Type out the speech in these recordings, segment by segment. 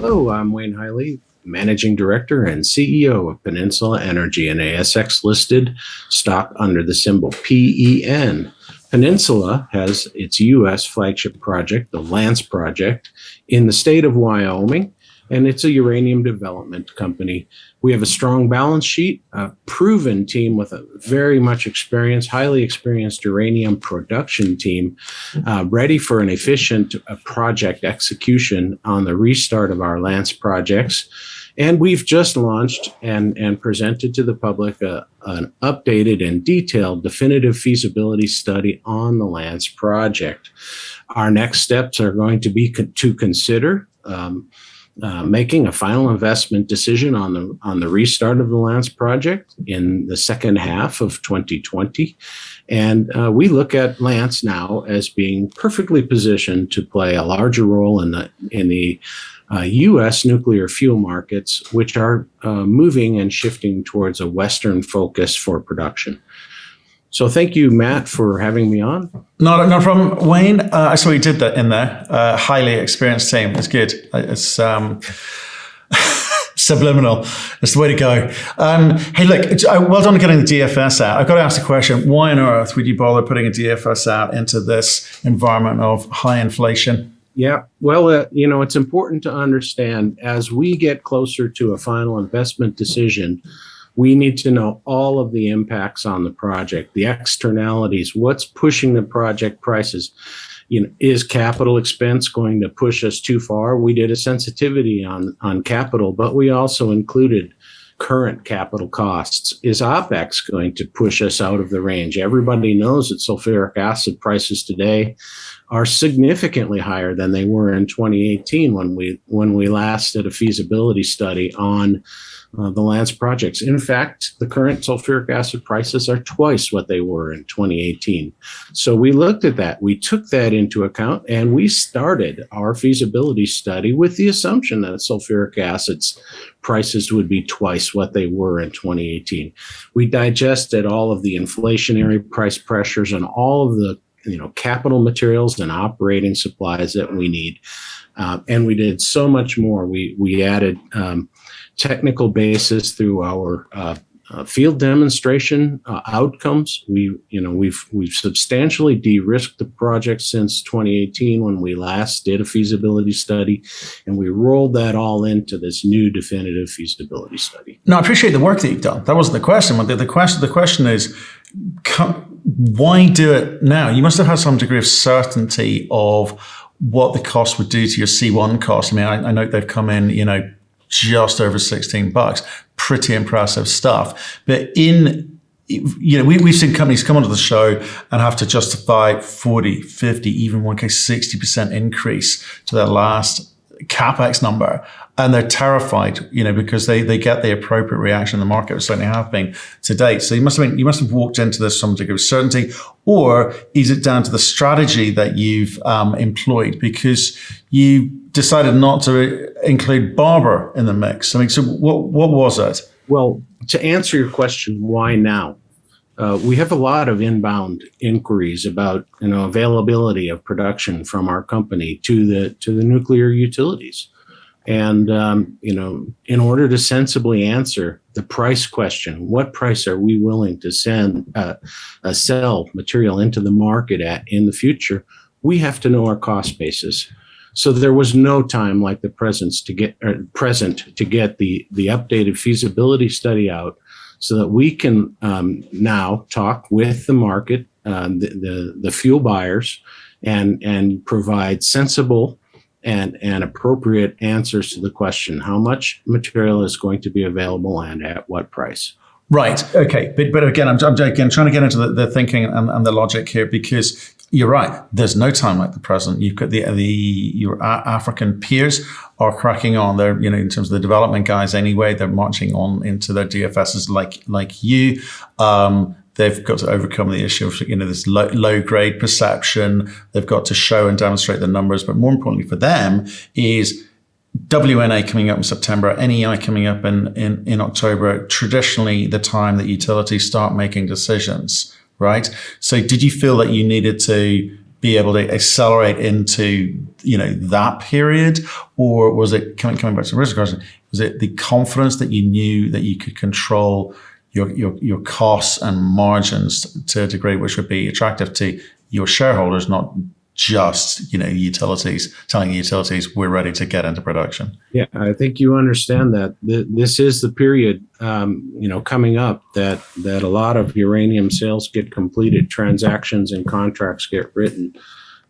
Hello, I'm Wayne Heili, Managing Director and CEO of Peninsula Energy, an ASX-listed stock under the symbol PEN. Peninsula has its U.S. flagship project, the Lance Project, in the state of Wyoming, and it's a uranium development company. We have a strong balance sheet, a proven team with a very much experienced, highly experienced uranium production team, ready for an efficient project execution on the restart of our Lance projects. And we've just launched and presented to the public an updated and detailed definitive feasibility study on the Lance project. Our next steps are going to be to consider making a final investment decision on the restart of the Lance project in the second half of 2020. And we look at Lance now as being perfectly positioned to play a larger role in the U.S. nuclear fuel markets, which are moving and shifting towards a Western focus for production. So thank you, Matt, for having me on. No problem, Wayne. I saw you did that in there. Highly experienced team. It's good. It's subliminal. It's the way to go. Hey, look, well done getting the DFS out. I've got to ask the question, why on earth would you bother putting a DFS out into this environment of high inflation? Yeah, well, it's important to understand as we get closer to a final investment decision, we need to know all of the impacts on the project, the externalities, what's pushing the project prices. Is capital expense going to push us too far? We did a sensitivity on capital, but we also included current capital costs. Is OPEX going to push us out of the range? Everybody knows that sulfuric acid prices today are significantly higher than they were in 2018 when we last did a feasibility study on the Lance projects. In fact, the current sulfuric acid prices are twice what they were in 2018. So we looked at that, we took that into account, and we started our feasibility study with the assumption that sulfuric acid's prices would be twice what they were in 2018. We digested all of the inflationary price pressures and all of the capital materials and operating supplies that we need. And we did so much more. We added technical basis through our field demonstration outcomes. We've substantially de-risked the project since 2018 when we last did a feasibility study, and we rolled that all into this new definitive feasibility study. No, I appreciate the work that you've done. That wasn't the question. The question is, why do it now? You must have had some degree of certainty of what the cost would do to your C1 cost. I mean, I know they've come in, just over $16. Pretty impressive stuff. But we've seen companies come onto the show and have to justify 40, 50, even one case 60% increase to their last CapEx number. And they're terrified, because they get the appropriate reaction in the market, or certainly have been to date. So you must have walked into this some degree of certainty, or is it down to the strategy that you've employed because you decided not to include Barber in the mix? I mean, so what was it? Well, to answer your question, why now? We have a lot of inbound inquiries about availability of production from our company to the nuclear utilities. And, in order to sensibly answer the price question, what price are we willing to sell material into the market at in the future? We have to know our cost basis. So there was no time like the present to get the updated feasibility study out so that we can now talk with the market, the fuel buyers, and provide sensible and appropriate answers to the question, how much material is going to be available and at what price? Right. Okay. But again, I'm trying to get into the thinking and the logic here, because you're right. There's no time like the present. You've got your African peers are cracking on. They're, in terms of the development guys anyway, they're marching on into their DFSs like you. They've got to overcome the issue of this low grade perception. They've got to show and demonstrate the numbers. But more importantly for them is WNA coming up in September, NEI coming up in October, traditionally the time that utilities start making decisions, right? So did you feel that you needed to be able to accelerate into, that period? Or was it, coming back to the original question, was it the confidence that you knew that you could control your costs and margins to a degree which would be attractive to your shareholders, not just, utilities, telling utilities we're ready to get into production? Yeah, I think you understand that this is the period, coming up that a lot of uranium sales get completed, transactions and contracts get written.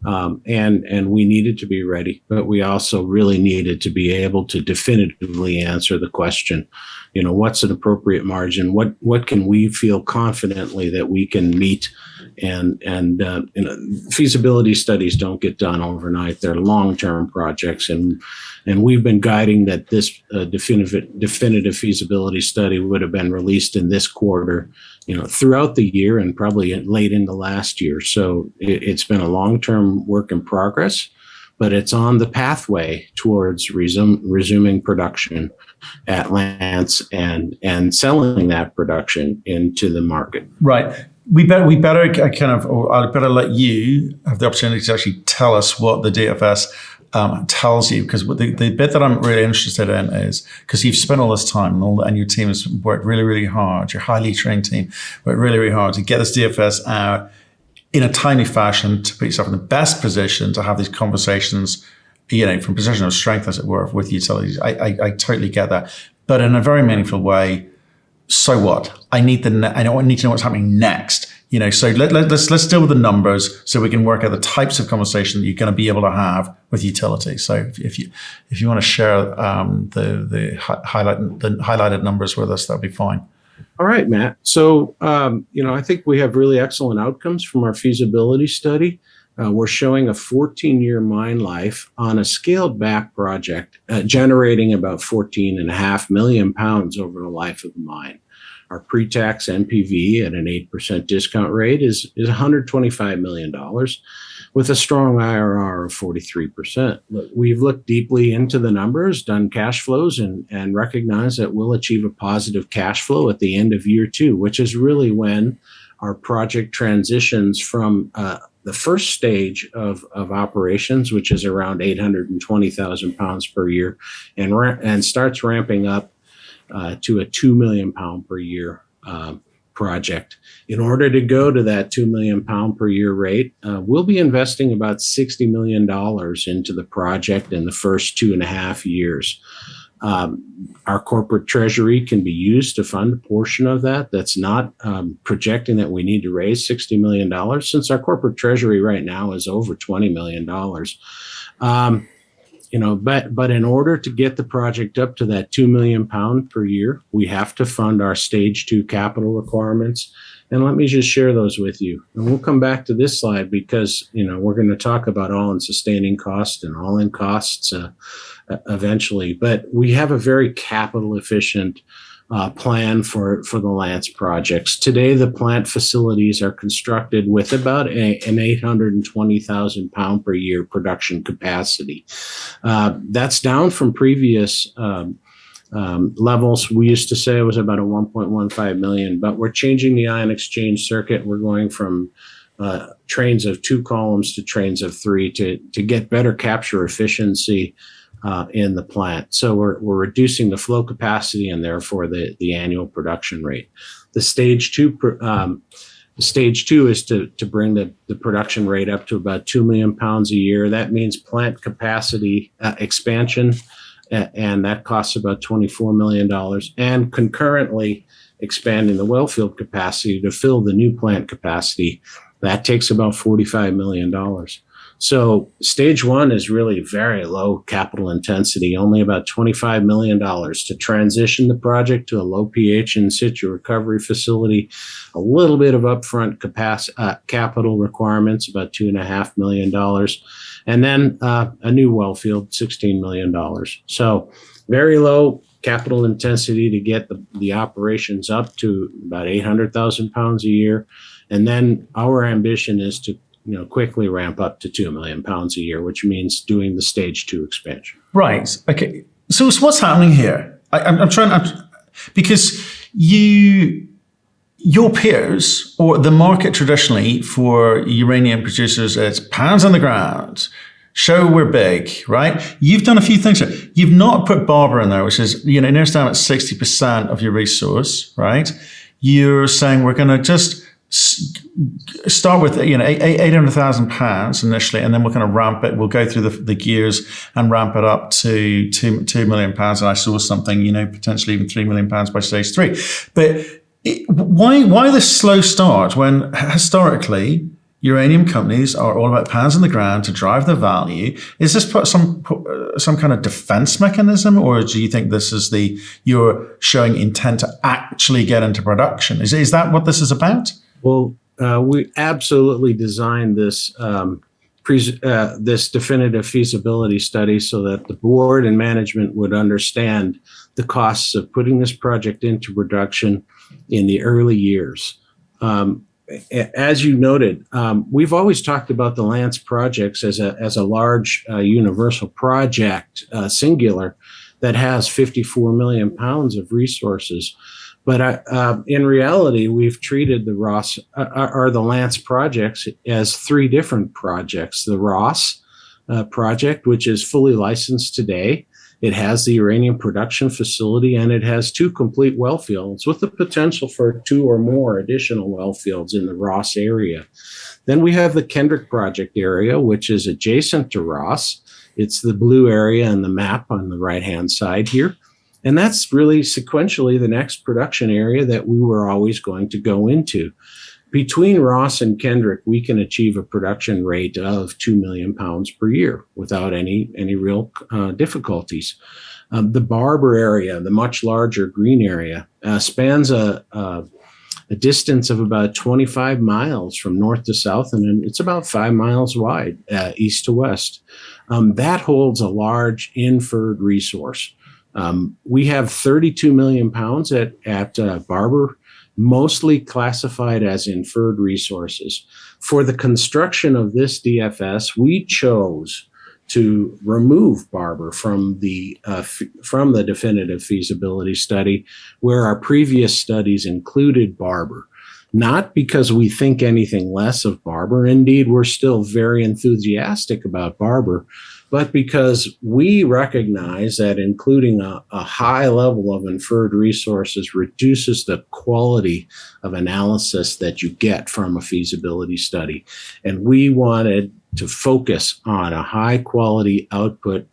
And we needed to be ready, but we also really needed to be able to definitively answer the question, what's an appropriate margin? What can we feel confidently that we can meet? And feasibility studies don't get done overnight. They're long-term projects, and we've been guiding that this definitive feasibility study would have been released in this quarter, throughout the year and probably late into last year. So it's been a long-term work in progress, but it's on the pathway towards resuming production at Lance and selling that production into the market. Right. We better I'd better let you have the opportunity to actually tell us what the DFS tells you, because the bit that I'm really interested in is, because you've spent all this time and your team has worked really, really hard, your highly trained team worked really, really hard to get this DFS out in a timely fashion to put yourself in the best position to have these conversations, from a position of strength, as it were, with utilities. I totally get that, but in a very meaningful way. So what? I need to know what's happening next. So let's deal with the numbers so we can work out the types of conversation that you're going to be able to have with utilities. So if you want to share the highlighted numbers with us, that'd be fine. All right, Matt. So I think we have really excellent outcomes from our feasibility study. We're showing a 14-year mine life on a scaled back project, generating about 14.5 million pounds over the life of the mine. Our pre-tax NPV at an 8% discount rate is $125 million, with a strong IRR of 43%. We've looked deeply into the numbers, done cash flows, and recognize that we'll achieve a positive cash flow at the end of year 2, which is really when our project transitions from the first stage of operations, which is around 820,000 pounds per year, and starts ramping up to a 2 million pound per year project. In order to go to that 2 million pound per year rate, we'll be investing about $60 million into the project in the first 2.5 years. Our corporate treasury can be used to fund a portion of that. That's not projecting that we need to raise $60 million, since our corporate treasury right now is over $20 million. But in order to get the project up to that 2 million pound per year, we have to fund our stage 2 capital requirements. And let me just share those with you. And we'll come back to this slide because, we're going to talk about all-in sustaining costs and all-in costs eventually. But we have a very capital efficient plan for the Lance projects. Today, the plant facilities are constructed with about an 820,000 pound per year production capacity. That's down from previous levels. We used to say it was about a 1.15 million, but we're changing the ion exchange circuit. We're going from trains of 2 columns to trains of 3 to get better capture efficiency in the plant. So we're reducing the flow capacity and therefore the annual production rate. The stage two is to bring the production rate up to about 2 million pounds a year. That means plant capacity expansion, and that costs about $24 million, and concurrently expanding the wellfield capacity to fill the new plant capacity. That takes about $45 million. So stage 1 is really very low capital intensity, only about $25 million to transition the project to a low pH in-situ recovery facility, a little bit of upfront capital requirements, about $2.5 million, and then a new wellfield, $16 million. So very low capital intensity to get the operations up to about 800,000 pounds a year. And then our ambition is to quickly ramp up to 2 million pounds a year, which means doing the stage 2 expansion. Right. Okay. So what's happening here? I'm trying, because you your peers or the market traditionally for uranium producers, it's pounds on the ground. Show we're big, right? You've done a few things here. You've not put Barber in there, which is, near down at 60% of your resource, right? You're saying we're going to just start with, £800,000 initially, and then we're going to ramp it. We'll go through the gears and ramp it up to £2 million. And I saw something, potentially even £3 million by stage 3. But why this slow start when historically uranium companies are all about pounds on the ground to drive the value? Is this some kind of defense mechanism, or do you think this is you're showing intent to actually get into production? Is that what this is about? Well, we absolutely designed this this definitive feasibility study so that the board and management would understand the costs of putting this project into production in the early years. As you noted, we've always talked about the Lance projects as a large universal project, singular, that has 54 million pounds of resources. But in reality, we've treated the the Lance projects as 3 different projects. The Ross project, which is fully licensed today. It has the uranium production facility, and it has 2 complete well fields with the potential for 2 or more additional well fields in the Ross area. Then we have the Kendrick project area, which is adjacent to Ross. It's the blue area in the map on the right-hand side here. And that's really sequentially the next production area that we were always going to go into. Between Ross and Kendrick, we can achieve a production rate of 2 million pounds per year without any real difficulties. The Barber area, the much larger green area, spans a distance of about 25 miles from north to south, and it's about 5 miles wide, east to west. That holds a large inferred resource. We have 32 million pounds at Barber, mostly classified as inferred resources. For the construction of this DFS, we chose to remove Barber from the definitive feasibility study, where our previous studies included Barber. Not because we think anything less of Barber. Indeed, we're still very enthusiastic about Barber, but because we recognize that including a high level of inferred resources reduces the quality of analysis that you get from a feasibility study. And we wanted to focus on a high quality output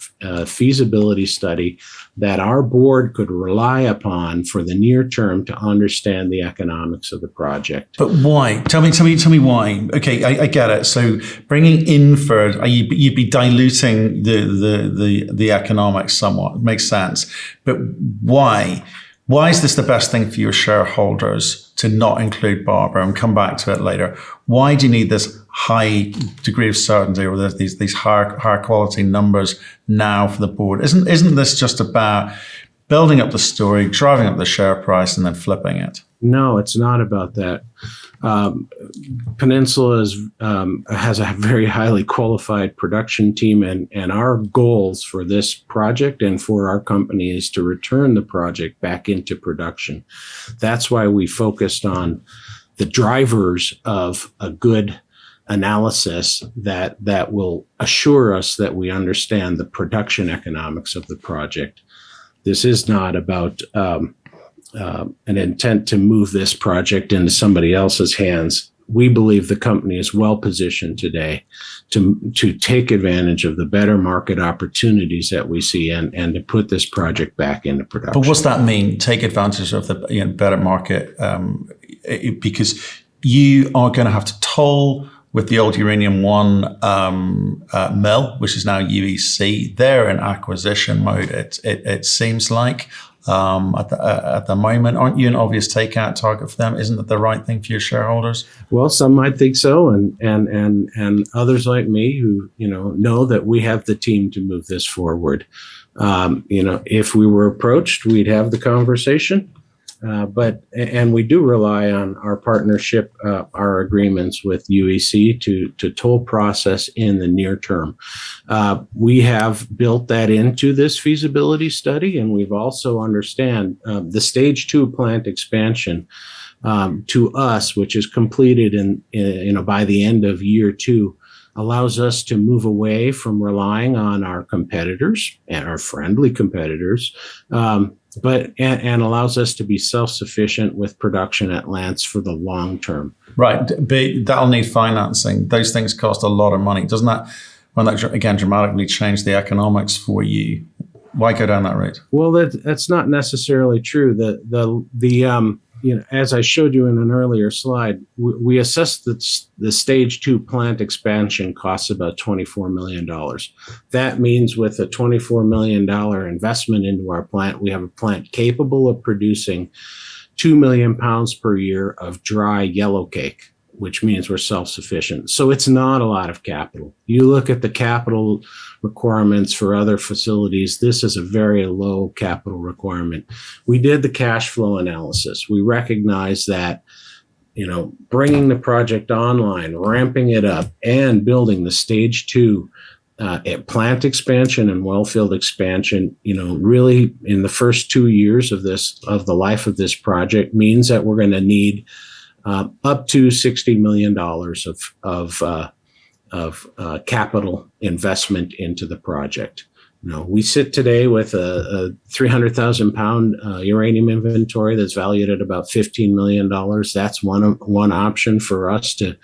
feasibility study that our board could rely upon for the near term to understand the economics of the project. But why? Tell me why. Okay, I get it. So bringing inferred, you'd be diluting the economics somewhat. It makes sense. But why? Why is this the best thing for your shareholders to not include Barber? And come back to it later. Why do you need this high degree of certainty, or these higher quality numbers now for the board? Isn't this just about building up the story, driving up the share price, and then flipping it? No, it's not about that. Peninsula has a very highly qualified production team, and our goals for this project and for our company is to return the project back into production. That's why we focused on the drivers of a good analysis that will assure us that we understand the production economics of the project. This is not about an intent to move this project into somebody else's hands. We believe the company is well positioned today to take advantage of the better market opportunities that we see and to put this project back into production. But what's that mean? Take advantage of the better market, because you are going to have to toll with the old Uranium One mill, which is now UEC. They're in acquisition mode. It seems like. At the moment, aren't you an obvious takeout target for them? Isn't that the right thing for your shareholders? Well, some might think so, and others like me who know that we have the team to move this forward. If we were approached, we'd have the conversation. But we do rely on our partnership, our agreements with UEC to toll process in the near term. We have built that into this feasibility study, and we've also understand the stage 2 plant expansion to us, which is completed by the end of year 2, allows us to move away from relying on our competitors and our friendly competitors, and allows us to be self-sufficient with production at Lance for the long term. Right, but that'll need financing. Those things cost a lot of money. Doesn't that, when that again dramatically change the economics for you? Why go down that route? Well, that's not necessarily true. As I showed you in an earlier slide, we assessed that the stage 2 plant expansion costs about $24 million. That means with a $24 million investment into our plant, we have a plant capable of producing 2 million pounds per year of dry yellow cake, which means we're self-sufficient. So it's not a lot of capital. You look at the capital requirements for other facilities, this is a very low capital requirement. We did the cash flow analysis. We recognize that, bringing the project online, ramping it up, and building the stage 2 plant expansion and wellfield expansion, really in the first 2 years of the life of this project means that we're going to need up to $60 million of capital investment into the project. We sit today with a 300,000 pound uranium inventory that's valued at about $15 million. That's one option for us to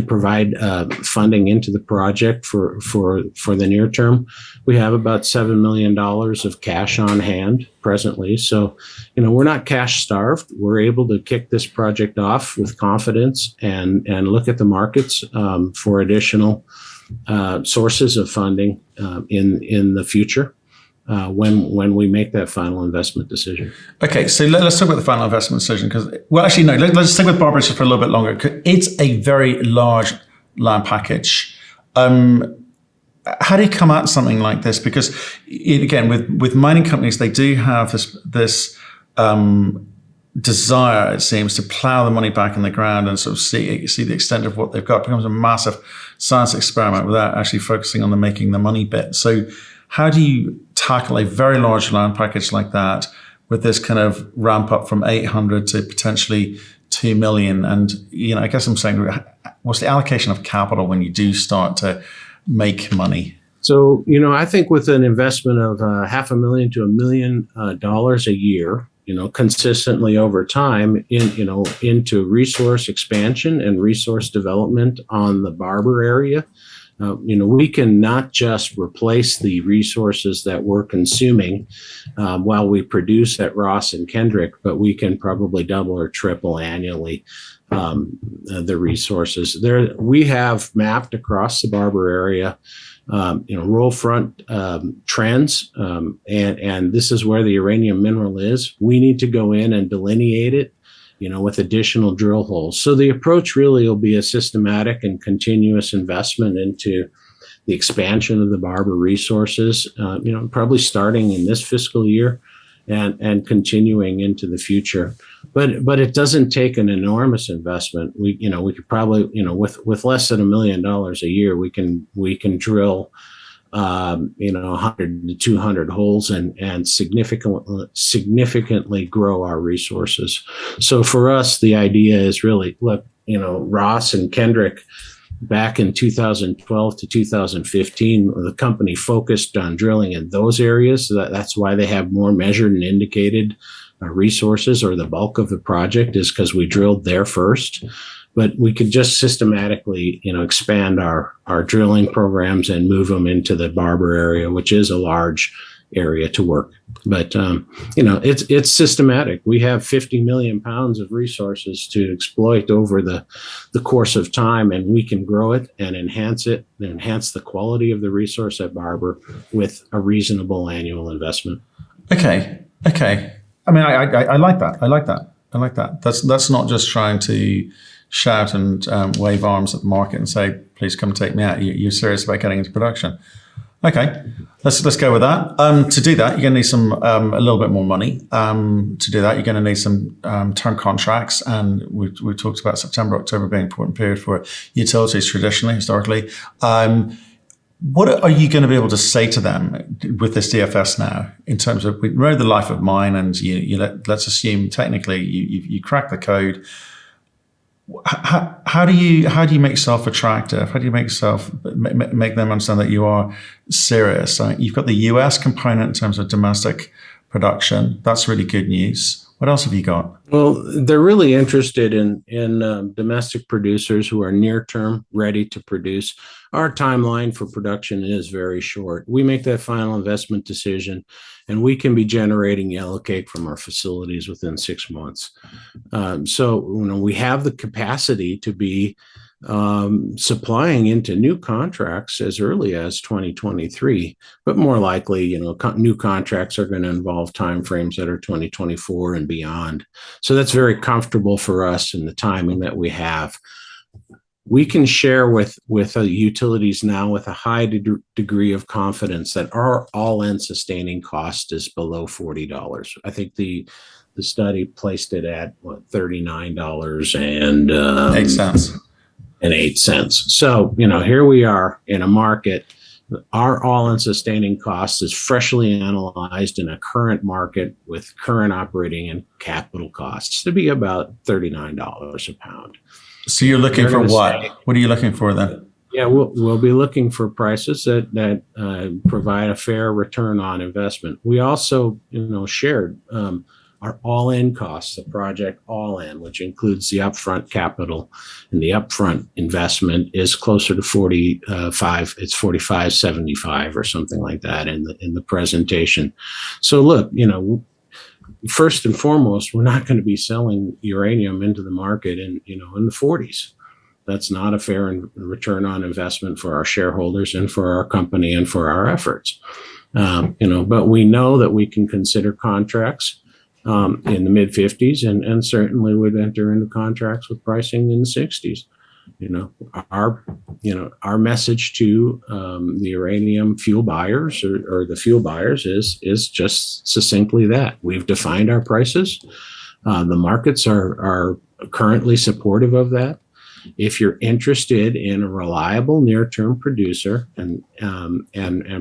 provide funding into the project for the near term. We have about $7 million of cash on hand presently. So, we're not cash starved. We're able to kick this project off with confidence and look at the markets for additional sources of funding in the future when we make that final investment decision. Okay, so let's talk about the final investment decision let's stick with Barber for a little bit longer. It's a very large land package. How do you come at something like this? Because again, with mining companies, they do have this desire, it seems, to plow the money back in the ground and sort of see the extent of what they've got. It becomes a massive science experiment without actually focusing on making the money bit. So how do you tackle a very large land package like that with this kind of ramp up from 800 to potentially 2 million? And, I guess I'm saying, what's the allocation of capital when you do start to make money? So, I think with an investment of $500,000 to $1 million a year, consistently over time into resource expansion and resource development on the Barber area, we can not just replace the resources that we're consuming while we produce at Ross and Kendrick, but we can probably double or triple annually the resources. We have mapped across the Barber area roll front trends, and this is where the uranium mineral is. We need to go in and delineate it, with additional drill holes. So the approach really will be a systematic and continuous investment into the expansion of the Barber resources, probably starting in this fiscal year and continuing into the future. But it doesn't take an enormous investment. We could probably, with less than $1 million a year, we can drill 100 to 200 holes and significantly grow our resources. So for us, the idea is really, look, Ross and Kendrick back in 2012 to 2015, the company focused on drilling in those areas. So that's why they have more measured and indicated resources, or the bulk of the project is because we drilled there first. But we could just systematically, expand our drilling programs and move them into the Barber area, which is a large area to work. But, it's systematic. We have 50 million pounds of resources to exploit over the course of time, and we can grow it and enhance the quality of the resource at Barber with a reasonable annual investment. Okay. I mean, I like that. That's not just trying to shout and wave arms at the market and say, please come take me out. You're serious about getting into production. Okay, let's go with that. To do that, you're going to need a little bit more money. To do that, you're going to need some term contracts, and we've talked about September, October being an important period for utilities traditionally, historically. What are you going to be able to say to them with this DFS now in terms of, we know the life of mine, and let's assume technically you crack the code. How do you make yourself attractive? How do you make them understand that you are serious? You've got the US component in terms of domestic production. That's really good news. What else have you got? Well, they're really interested in domestic producers who are near term, ready to produce. Our timeline for production is very short. We make that final investment decision, and we can be generating yellow cake from our facilities within 6 months. So we have the capacity to be supplying into new contracts as early as 2023, but more likely, new contracts are going to involve timeframes that are 2024 and beyond. So that's very comfortable for us in the timing that we have. We can share with utilities now with a high degree of confidence that our all-in sustaining cost is below $40. I think the study placed it at $39 and 8 cents. So, here we are in a market. Our all-in sustaining cost is freshly analyzed in a current market with current operating and capital costs to be about $39 a pound. So you're looking for what? What are you looking for then? Yeah, we'll be looking for prices that provide a fair return on investment. We also, shared our all-in costs, the project all-in, which includes the upfront capital and the upfront investment, is closer to 45. It's 45.75 or something like that in the presentation. So look, first and foremost, we're not going to be selling uranium into the market in the 40s. That's not a fair return on investment for our shareholders and for our company and for our efforts. But we know that we can consider contracts in the mid 50s and certainly would enter into contracts with pricing in the 60s. Our message to the uranium fuel buyers or the fuel buyers is just succinctly that we've defined our prices. The markets are currently supportive of that. If you're interested in a reliable near-term producer and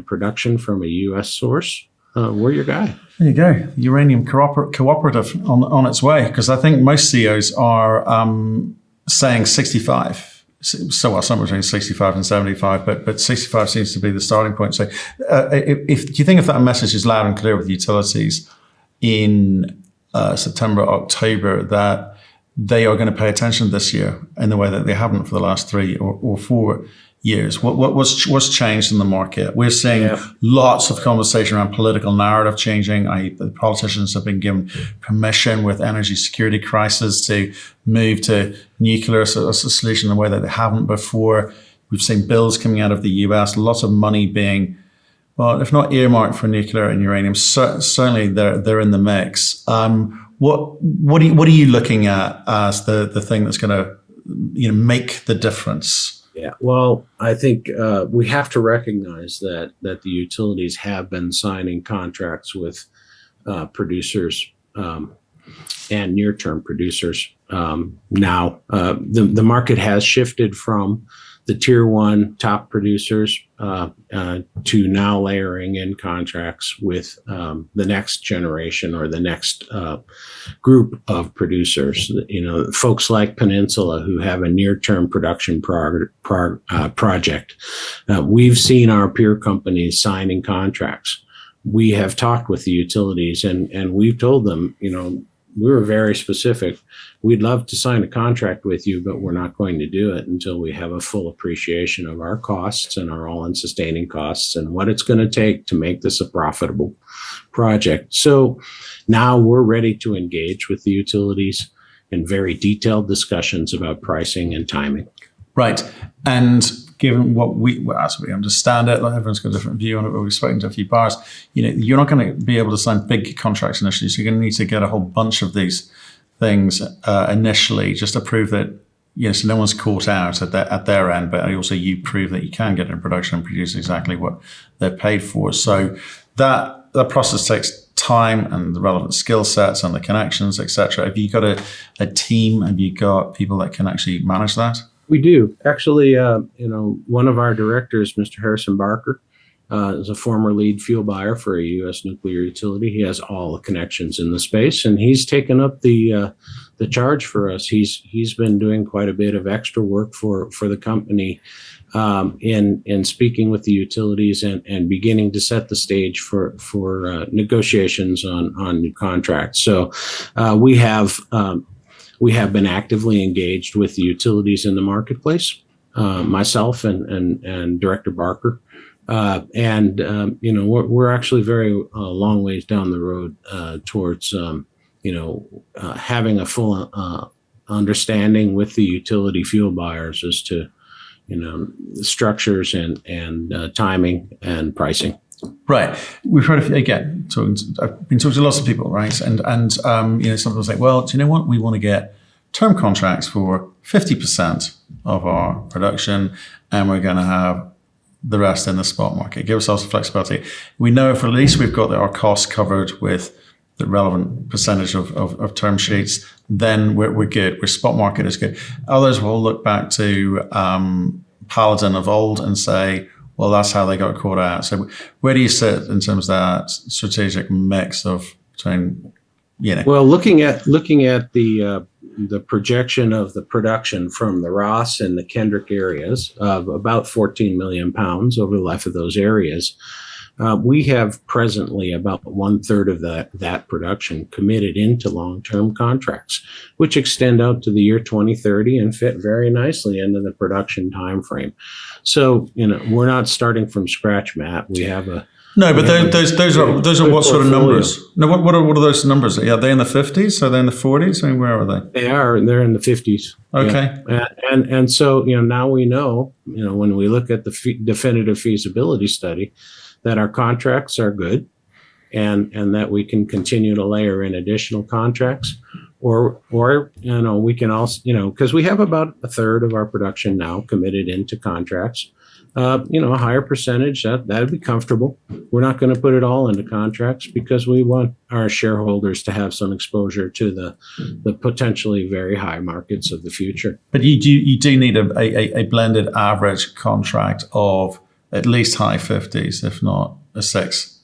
production from a U.S. source, we're your guy. There you go. Uranium cooperative on its way, because I think most CEOs are saying 65. So somewhere between 65 and 75, but 65 seems to be the starting point. So if you think if that message is loud and clear with utilities in September, October, that they are going to pay attention this year in the way that they haven't for the last 3 or 4 years. What's changed in the market? We're seeing lots of conversation around political narrative changing. The politicians have been given permission with energy security crisis to move to nuclear as a solution in a way that they haven't before. We've seen bills coming out of the US, lots of money being, well, if not earmarked for nuclear and uranium, certainly they're in the mix. What are you looking at as the thing that's going to make the difference? Yeah, well, I think we have to recognize that the utilities have been signing contracts with producers and near-term producers. Now, the market has shifted from the tier one top producers to now layering in contracts with the next generation or the next group of producers. Folks like Peninsula who have a near-term production project. We've seen our peer companies signing contracts. We have talked with the utilities and we've told them, we were very specific. We'd love to sign a contract with you, but we're not going to do it until we have a full appreciation of our costs and our all-in sustaining costs and what it's going to take to make this a profitable project. So now we're ready to engage with the utilities in very detailed discussions about pricing and timing. Right. And given as we understand it, everyone's got a different view on it, but we've spoken to a few buyers, you're not going to be able to sign big contracts initially. So you're going to need to get a whole bunch of these things initially just to prove that, so no one's caught out at their end, but also you prove that you can get in production and produce exactly what they're paid for. So that process takes time and the relevant skill sets and the connections, etc. Have you got a team? Have you got people that can actually manage that? We do. Actually, one of our directors, Mr. Harrison Barker, is a former lead fuel buyer for a U.S. nuclear utility. He has all the connections in the space, and he's taken up the charge for us. He's been doing quite a bit of extra work for the company in speaking with the utilities and beginning to set the stage for negotiations on new contracts. So we have been actively engaged with the utilities in the marketplace, myself and Director Barker. We're actually very long ways down the road towards, having a full understanding with the utility fuel buyers as to, structures and timing and pricing. Right. We've heard of, again, I've been talking to lots of people, right? And some people say, well, do you know what? We want to get term contracts for 50% of our production, and we're going to have the rest in the spot market. Give ourselves flexibility. We know if at least we've got our costs covered with the relevant percentage of term sheets, then we're good. Our spot market is good. Others will look back to Paladin of old and say, well, that's how they got caught out. So where do you sit in terms of that strategic mix of between, Well, looking at the projection of the production from the Ross and the Kendrick areas of about 14 million pounds over the life of those areas, we have presently about 1/3 of that production committed into long-term contracts, which extend out to the year 2030 and fit very nicely into the production time frame. So, we're not starting from scratch, Matt. We have a No, but those are what sort of numbers? No, what are those numbers? Are they in the 50s? Are they in the 40s? I mean, where are they? They're in the 50s. Okay. Yeah. And so, now we know, when we look at the definitive feasibility study, that our contracts are good and that we can continue to layer in additional contracts or we can also, because we have about 1/3 of our production now committed into contracts. A higher percentage, that'd be comfortable. We're not going to put it all into contracts because we want our shareholders to have some exposure to the potentially very high markets of the future. But you do need a blended average contract of at least high 50s, if not a 6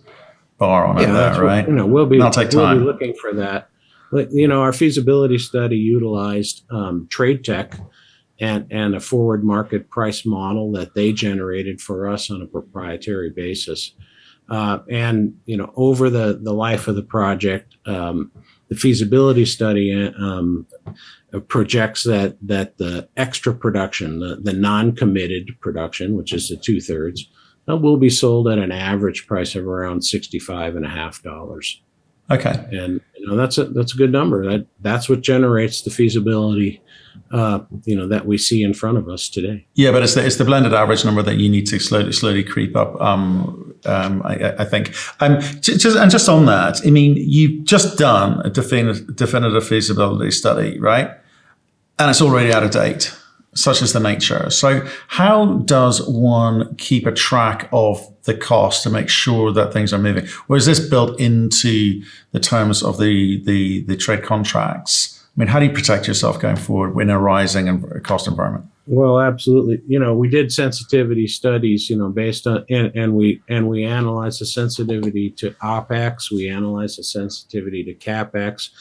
bar on it there, right? We'll be time. looking for that. Our feasibility study utilized trade tech and a forward market price model that they generated for us on a proprietary basis. Over the life of the project, the feasibility study projects that the extra production, the non-committed production, which is the 2/3, will be sold at an average price of around $65.50. Okay. And that's a good number. That's what generates the feasibility that we see in front of us today. Yeah, but it's the blended average number that you need to slowly creep up. I think. Just on that, I mean, you've just done a definitive feasibility study, right? And it's already out of date. Such is the nature. So how does one keep a track of the cost to make sure that things are moving? Or is this built into the terms of the trade contracts? I mean, how do you protect yourself going forward in a rising cost environment? Well, absolutely. We did sensitivity studies, based on, and we analyzed the sensitivity to OPEX, we analyzed the sensitivity to CAPEX,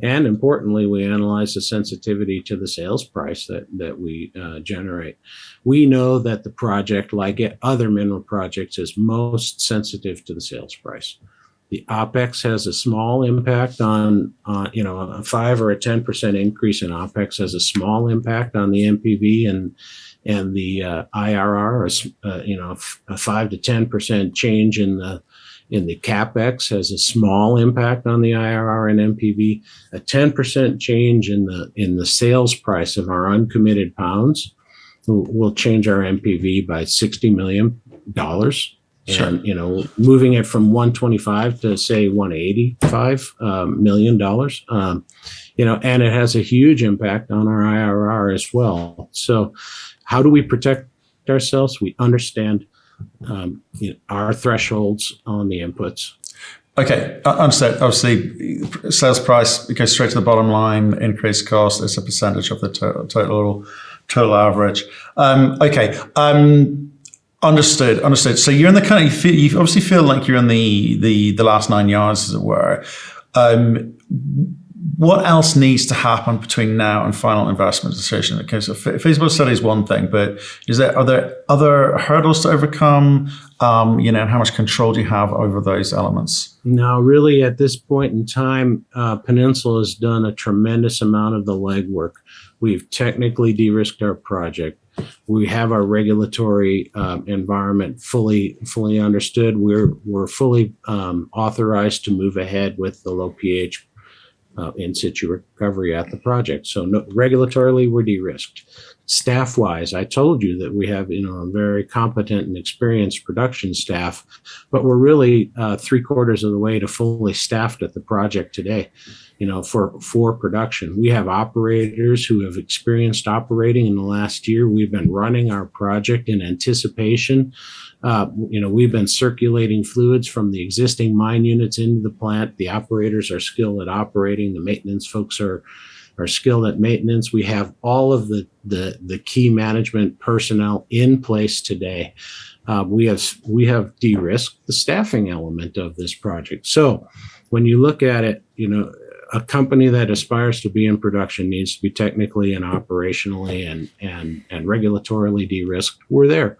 and importantly, we analyzed the sensitivity to the sales price that we generate. We know that the project, like other mineral projects, is most sensitive to the sales price. The OPEX has a small impact on a 5 or a 10% increase in OPEX has a small impact on the NPV and the IRR. A 5 to 10% change in the CAPEX has a small impact on the IRR and NPV. A 10% change in the sales price of our uncommitted pounds will change our NPV by $60 million. Sure. And, moving it from 125 to say $185 million, and it has a huge impact on our IRR as well. So how do we protect ourselves? We understand our thresholds on the inputs. Okay, understood. Obviously, sales price goes straight to the bottom line. Increased cost is a percentage of the total total average. Okay. Understood. So you're in the kind of, you obviously feel like you're in the last 9 yards, as it were. What else needs to happen between now and final investment decision? Okay, so feasibility study is one thing, but are there other hurdles to overcome? And how much control do you have over those elements? Now, really, at this point in time, Peninsula has done a tremendous amount of the legwork. We've technically de-risked our project. We have our regulatory environment fully understood. We're fully authorized to move ahead with the low pH in-situ recovery at the project. So regulatorily, we're de-risked. Staff-wise, I told you that we have a very competent and experienced production staff, but we're really 3/4 of the way to fully staffed at the project today. For production, we have operators who have experienced operating in the last year. We've been running our project in anticipation. We've been circulating fluids from the existing mine units into the plant. The operators are skilled at operating. The maintenance folks are skilled at maintenance. We have all of the key management personnel in place today. We have de-risked the staffing element of this project. So when you look at it, a company that aspires to be in production needs to be technically and operationally and regulatorily de-risked. We're there.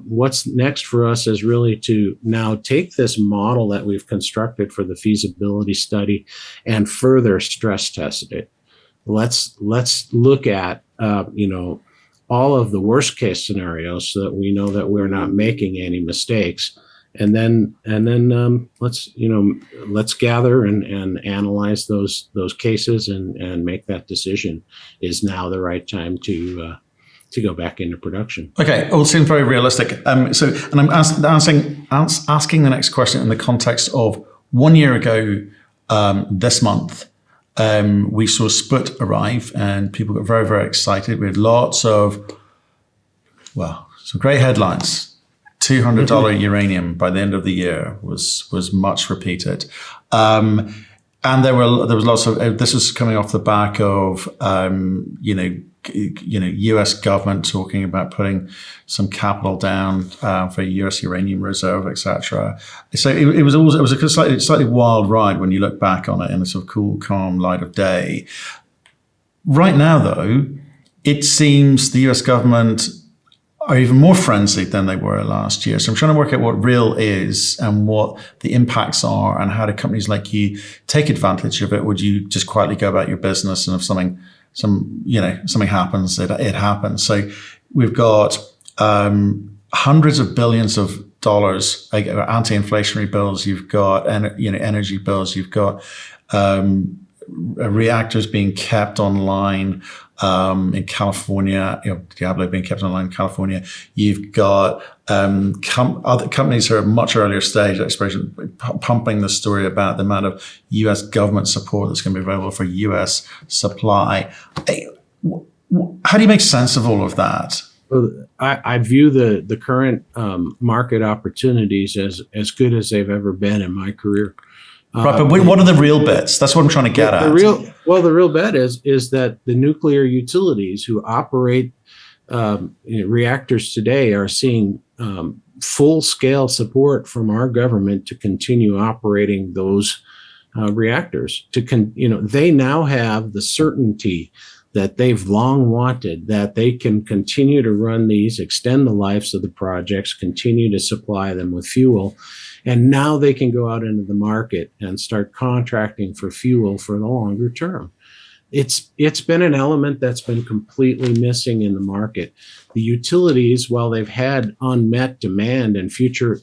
What's next for us is really to now take this model that we've constructed for the feasibility study and further stress test it. Let's look at all of the worst case scenarios so that we know that we're not making any mistakes. And then let's gather and analyze those cases and make that decision. Is now the right time to go back into production? Okay, all seems very realistic. And I'm asking the next question in the context of 1 year ago this month. We saw Sput arrive, and people got very, very excited. We had lots of some great headlines. $200 uranium by the end of the year was much repeated, and there was lots of. This was coming off the back of U.S. government talking about putting some capital down for U.S. uranium reserve, etc. So it was a slightly wild ride when you look back on it in a sort of cool, calm light of day. Right now, though, it seems the U.S. government are even more frenzied than they were last year. So I'm trying to work out what real is and what the impacts are, and how do companies like you take advantage of it? Would you just quietly go about your business, and if something happens, it happens? So we've got hundreds of billions of dollars, like anti-inflationary bills. You've got energy bills. You've got reactors being kept online in California, Diablo being kept online in California. You've got other companies who are much earlier stage exploration pumping the story about the amount of U.S. government support that's going to be available for U.S. supply. How do you make sense of all of that? Well, I view the current market opportunities as good as they've ever been in my career. Right, but what are the real bets? That's what I'm trying to get at. The real bet is that the nuclear utilities who operate reactors today are seeing full-scale support from our government to continue operating those reactors. They now have the certainty that they've long wanted, that they can continue to run these, extend the lives of the projects, continue to supply them with fuel. And now they can go out into the market and start contracting for fuel for the longer term. It's been an element that's been completely missing in the market. The utilities, while they've had unmet demand and future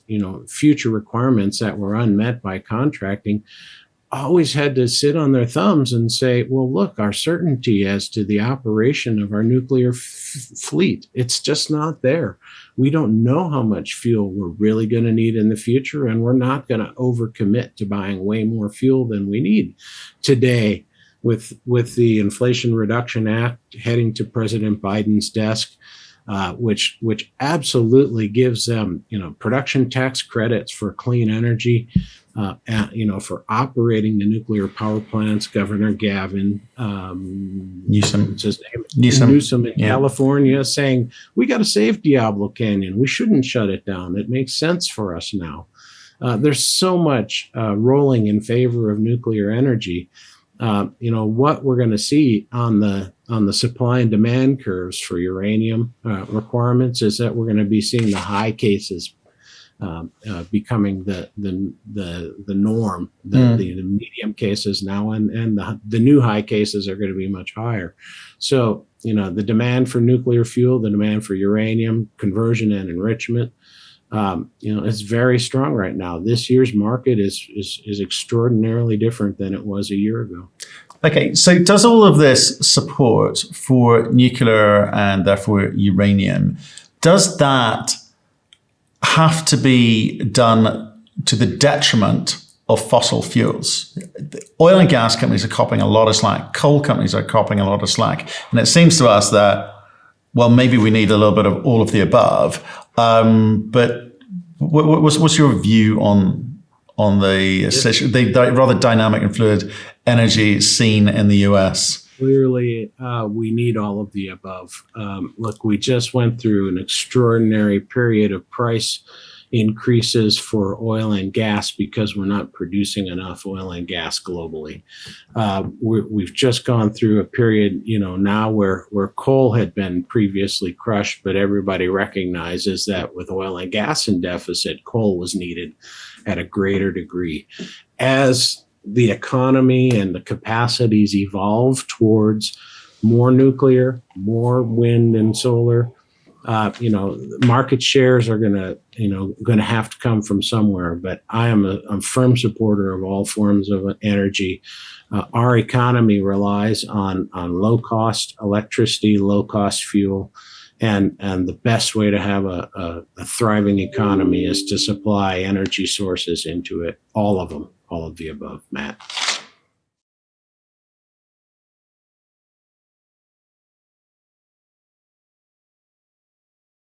requirements that were unmet by contracting, always had to sit on their thumbs and say, well, look, our certainty as to the operation of our nuclear fleet, it's just not there. We don't know how much fuel we're really going to need in the future, and we're not going to overcommit to buying way more fuel than we need. Today, with the Inflation Reduction Act heading to President Biden's desk, which absolutely gives them, production tax credits for clean energy, for operating the nuclear power plants. Governor Gavin Newsom in California saying, we got to save Diablo Canyon. We shouldn't shut it down. It makes sense for us now. There's so much rolling in favor of nuclear energy. What we're going to see on the supply and demand curves for uranium requirements is that we're going to be seeing the high cases becoming the norm. The medium cases now, and the new high cases are going to be much higher. So the demand for nuclear fuel, the demand for uranium conversion and enrichment, it's very strong right now. This year's market is extraordinarily different than it was a year ago. Okay, so does all of this support for nuclear and therefore uranium, does that have to be done to the detriment of fossil fuels? Oil and gas companies are copping a lot of slack. Coal companies are copping a lot of slack. And it seems to us that, well, maybe we need a little bit of all of the above. But what's your view on the rather dynamic and fluid energy scene in the US? Clearly, we need all of the above. Look, we just went through an extraordinary period of price increases for oil and gas because we're not producing enough oil and gas globally. We've just gone through a period, now where coal had been previously crushed, but everybody recognizes that with oil and gas in deficit, coal was needed at a greater degree. As the economy and the capacities evolve towards more nuclear, more wind and solar, market shares are going to have to come from somewhere. But I'm a firm supporter of all forms of energy. Our economy relies on low cost electricity, low cost fuel, and the best way to have a thriving economy is to supply energy sources into it. All of them, all of the above, Matt.